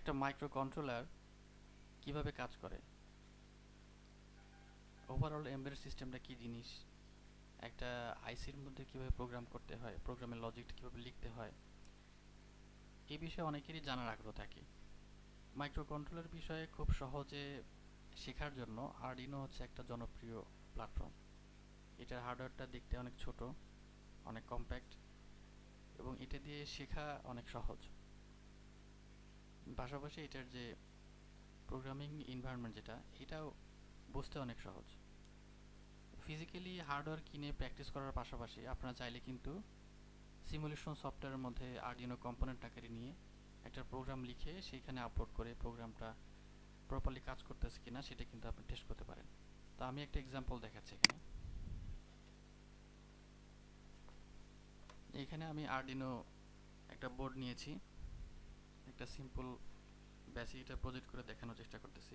একটা micro controller কিভাবে কাজ করে, ওভারঅল এমবেডেড সিস্টেমটা কি জিনিস, একটা আইসির মধ্যে কিভাবে প্রোগ্রাম করতে হয়, প্রোগ্রামের লজিকটা কিভাবে লিখতে হয়, এই বিষয়ে অনেকেরই জানার আগ্রহ থাকে। মাইক্রো কন্ট্রোলার বিষয়ে খুব সহজে শেখার জন্য আরডিনো হচ্ছে একটা জনপ্রিয় প্ল্যাটফর্ম। এটার হার্ডওয়্যারটা দেখতে অনেক ছোট, অনেক কম্প্যাক্ট, এবং এটা দিয়ে শেখা অনেক সহজ। পাশাপাশি এটার যে প্রোগ্রামিং এনভায়রনমেন্ট যেটা, এটাও বুঝতে অনেক সহজ। ফিজিক্যালি হার্ডওয়্যার কিনে প্র্যাকটিস করার পাশাপাশি আপনারা চাইলে কিন্তু সিমুলেশন সফটওয়্যারের মধ্যে আরডিনো কম্পোনেন্ট আকারে নিয়ে একটা প্রোগ্রাম লিখে সেইখানে আপলোড করে প্রোগ্রামটা প্রপারলি কাজ করতেছে কিনা সেটা কিন্তু আপনি টেস্ট করতে পারেন। তো আমি একটা এক্সাম্পল দেখাচ্ছি এখানে। এখানে আমি আরডিনো একটা বোর্ড নিয়েছি, একটা সিম্পল বেসিক এটা প্রজেক্ট করে দেখানোর চেষ্টা করতেছি।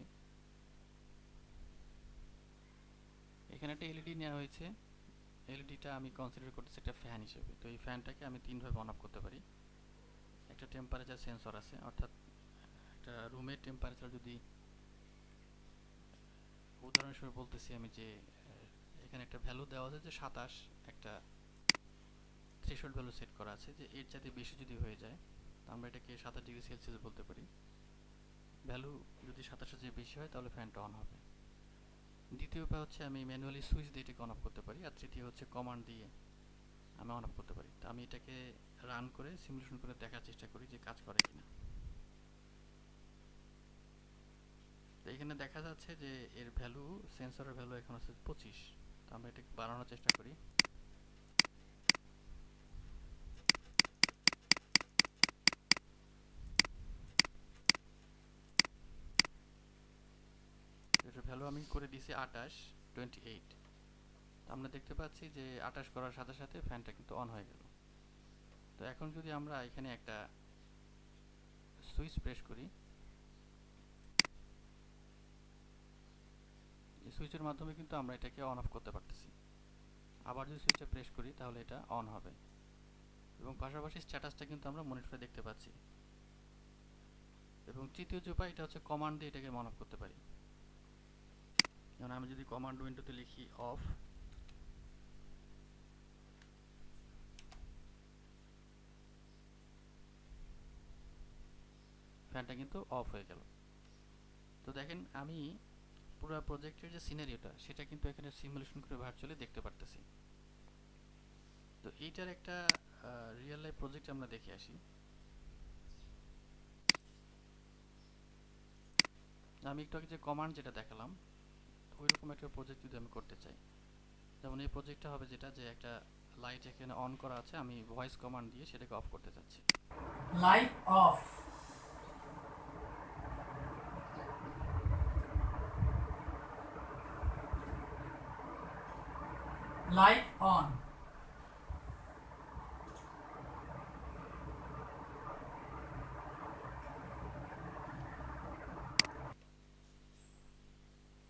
এখানে একটা এলইডি নেওয়া হয়েছে, এলইডিটা আমি কনসিডার করতেছি একটা ফ্যান হিসেবে। তো এই ফ্যানটাকে আমি তিনভাবে অন অফ করতে পারি। একটা টেম্পারেচার সেন্সর আছে, অর্থাৎ একটা রুমের টেম্পারেচার যদি, উদাহরণ হিসেবে বলতেছি আমি, যে এখানে একটা ভ্যালু দেওয়া আছে যে 27, একটা থ্রেশহোল্ড ভ্যালু সেট করা আছে যে এর চাইতে বেশি যদি হয়ে যায় তো আমরা এটাকে 27 ডিগ্রি সেলসিয়াস বলতে পারি। ভ্যালু যদি 27-এর চেয়ে বেশি হয় তাহলে ফ্যানটা অন হবে। দ্বিতীয় উপায় হচ্ছে আমি ম্যানুয়ালি সুইচ দিয়ে এটাকে অন অফ করতে পারি, আর তৃতীয় হচ্ছে কমান্ড দিয়ে আমি অন অফ করতে পারি। তো আমি এটাকে রান করে সিমুলেশন করে দেখার চেষ্টা করি যে কাজ করে কিনা। তো এখানে দেখা যাচ্ছে যে এর ভ্যালু, সেন্সরের ভ্যালু এখন হচ্ছে 25। তো আমরা এটাকে বাড়ানোর চেষ্টা করি। এটার ভ্যালু আমি করে দিয়েছি 28। তো আমরা দেখতে পাচ্ছি যে 28 করার সাথে সাথে ফ্যানটা কিন্তু অন হয়ে গেল। তো এখন যদি আমরা এখানে একটা সুইচ প্রেস করি, এই সুইচের মাধ্যমে কিন্তু আমরা এটাকে অন অফ করতে পারতেছি। আবার যদি সুইচটা প্রেস করি তাহলে এটা অন হবে, এবং পাশাপাশি স্ট্যাটাসটা কিন্তু আমরা মনিটরে দেখতে পাচ্ছি। এবং তৃতীয় যে উপায়, এটা হচ্ছে কমান্ড দিয়ে এটাকে অন অফ করতে পারি। যেমন আমি যদি কমান্ড উইন্ডোতে লিখি অফ, ফ্যানটা কিন্তু অফ হয়ে গেল। তো দেখেন আমি পুরো প্রজেক্টের যে সিনারিওটা সেটা কিন্তু এখানে সিমুলেশন করে ভার্চুয়ালি দেখতে পারতেছি। তো এইটার একটা রিয়েল লাইফ প্রজেক্ট আমরা দেখে আসি। আমি একটু আগে যে কমান্ড যেটা দেখালাম ওইরকম একটা প্রজেক্ট যদি আমি করতে চাই, যেমন এই প্রজেক্টটা হবে যেটা, যে একটা লাইট এখানে অন করা আছে, আমি ভয়েস কমান্ড দিয়ে সেটাকে অফ করতে চাচ্ছি। Light off, light on.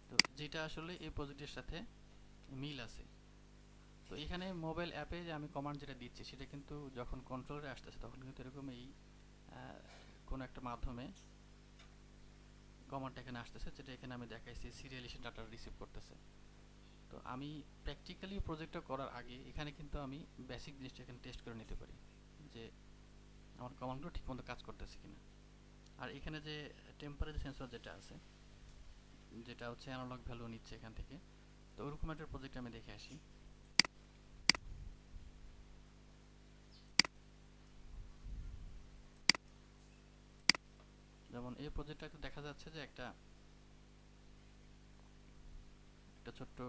তো যেটা আসলে এই প্রজেক্টের সাথে মিল আছে। তো এখানে মোবাইল অ্যাপে যে আমি কমান্ড যেটা দিচ্ছি সেটা কিন্তু যখন কন্ট্রোলারে আসতেছে তখন কিন্তু এরকম এই কোনো একটা মাধ্যমে কমান্ডটা এখানে আসতেছে, যেটা এখানে আমি দেখাইছি সিরিয়ালাইজেশন ডাটা রিসিভ করতেছে। তো আমি প্র্যাকটিক্যালি প্রজেক্টটা করার আগে এখানে কিন্তু আমি বেসিক জিনিসটা এখানে টেস্ট করে নিতে পারি যে আমার কমান্ডগুলো ঠিকমতো কাজ করতেছে কিনা। আর এখানে যে টেম্পারেচার সেন্সর যেটা আছে, যেটা হচ্ছে অ্যানালগ ভ্যালু নিচ্ছে এখান থেকে, তো ওরকম একটা প্রজেক্ট আমি দেখে আসি। যেমন এই প্রজেক্টটাতে দেখা যাচ্ছে যে একটা একটা ছোট্ট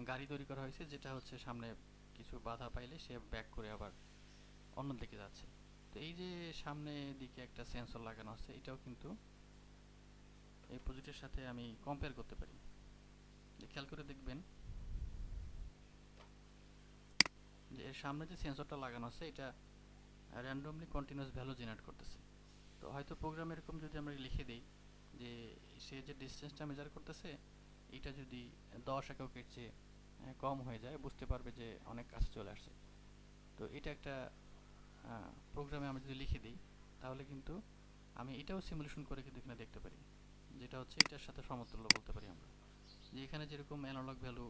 গাড়ি তৈরি করা হয়েছে, যেটা হচ্ছে সামনে কিছু বাধা পাইলে সে ব্যাক করে আবার অন্য দিকে যাচ্ছে। তো এই যে সামনে দিকে একটা সেন্সর লাগানো আছে, এটাও কিন্তু এই প্রজেক্টের সাথে আমি কম্পেয়ার করতে পারি। যে খেয়াল করে দেখবেন যে এর সামনে যে সেন্সরটা লাগানো আছে এটা র্যান্ডমলি কন্টিনিউয়াস ভ্যালু জেনারেট করতেছে। তো হয়তো প্রোগ্রাম এরকম যদি আমরা লিখে দিই যে সে যে ডিস্টেন্সটা মেজার করতেছে এটা যদি 10 এককের চেয়ে কম হয়ে যায়, বুঝতে পারবে যে অনেক কাছে চলে আসছে। তো এটা একটা প্রোগ্রামে আমরা যদি লিখে দিই তাহলে কিন্তু আমি এটাও সিমুলেশন করে কিন্তু এখানে দেখতে পারি, যেটা হচ্ছে এটার সাথে সমতুল্য বলতে পারি আমরা, যে এখানে যেরকম অ্যানালগ ভ্যালু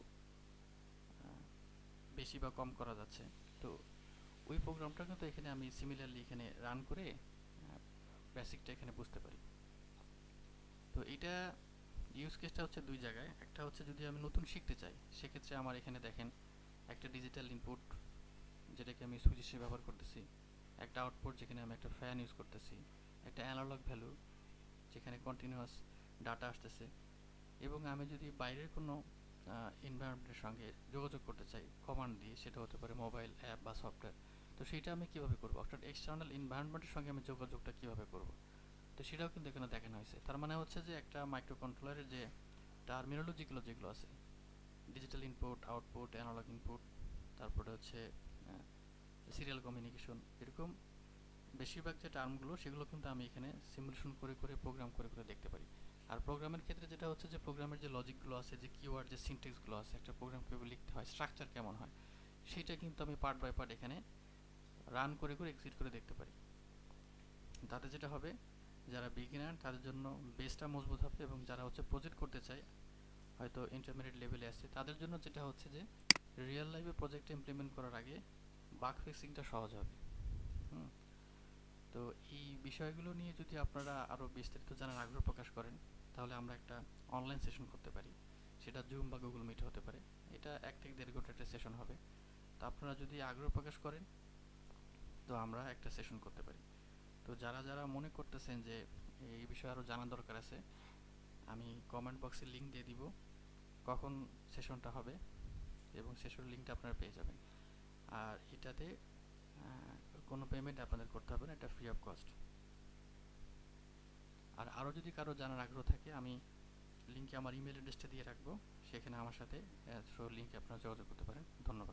বেশি বা কম করা যাচ্ছে, তো ওই প্রোগ্রামটা কিন্তু এখানে আমি সিমিলারলি এখানে রান করে বেসিকটা এখানে বুঝতে পারি। তো এটা ইউজ কেসটা হচ্ছে দুই জায়গায়। একটা হচ্ছে যদি আমি নতুন শিখতে চাই, সেক্ষেত্রে আমার এখানে দেখেন একটা ডিজিটাল ইনপুট যেটাকে আমি সুইচ হিসেবে ব্যবহার করতেছি, একটা আউটপুট যেখানে আমি একটা ফ্যান ইউজ করতেছি, একটা অ্যানালগ ভ্যালু যেখানে কন্টিনিউয়াস ডাটা আসতেছে, এবং আমি যদি বাইরের কোনো এনভায়রনমেন্টের সঙ্গে যোগাযোগ করতে চাই কমান্ড দিয়ে, সেটা হতে পারে মোবাইল অ্যাপ বা সফটওয়্যার, তো সেটা আমি কীভাবে করবো, অর্থাৎ এক্সটার্নাল এনভায়রনমেন্টের সঙ্গে আমি যোগাযোগটা কীভাবে করব, তো সেটাও কিন্তু এখানে দেখানো হয়েছে। তার মানে হচ্ছে যে একটা মাইক্রো কন্ট্রোলারের যে টার্মিনোলজিগুলো যেগুলো আছে, digital input, output, analogue input, তারপরে হচ্ছে সিরিয়াল কমিউনিকেশন, এরকম বেশিরভাগ যে টার্মগুলো সেগুলো কিন্তু আমি এখানে সিমুলেশন করে করে প্রোগ্রাম করে করে দেখতে পারি। আর প্রোগ্রামের ক্ষেত্রে যেটা হচ্ছে যে প্রোগ্রামের যে লজিকগুলো আছে, যে কিওয়ার্ড, যে সিনট্যাক্সগুলো আছে, একটা প্রোগ্রাম কীভাবে লিখতে হয়, স্ট্রাকচার কেমন হয়, সেটা কিন্তু আমি পার্ট বাই পার্ট এখানে রান করে করে এক্সিট করে দেখতে পারি। তাতে যেটা হবে, যারা বিগিনার তাদের জন্য বেসটা মজবুত হবে, এবং যারা হচ্ছে প্রজেক্ট করতে চায়, হয়তো ইন্টারমিডিয়েট লেভেলে আছে, তাদের জন্য যেটা হচ্ছে যে রিয়েল লাইফে প্রজেক্টটা ইমপ্লিমেন্ট করার আগে বাগ ফিক্সিংটা সহজ হবে। হুম। তো এই বিষয়গুলো নিয়ে যদি আপনারা আরও বিস্তারিত জানার আগ্রহ প্রকাশ করেন, তাহলে আমরা একটা অনলাইন সেশন করতে পারি, সেটা জুম বা গুগল মিট হতে পারে। এটা 1 থেকে 1.5 ঘন্টার একটা সেশন হবে। তো আপনারা যদি আগ্রহ প্রকাশ করেন, তো আমরা একটা সেশন করতে পারি। তো যারা যারা মনে করতেছেন যে এই বিষয়ে আরও জানার দরকার আছে, আমি কমেন্ট বক্সে লিঙ্ক দিয়ে দিব কখন সেশনটা হবে, এবং সেশনের লিঙ্কটা আপনারা পেয়ে যাবেন। আর এটাতে কোনো পেমেন্ট আপনাদের করতে হবে না, এটা ফ্রি অফ কস্ট। আর আরও যদি কারো জানার আগ্রহ থাকে, আমি লিঙ্কে আমার ইমেল অ্যাড্রেসটা দিয়ে রাখবো, সেখানে আমার সাথে থ্রু লিঙ্কে আপনারা যোগাযোগ করতে পারেন। ধন্যবাদ।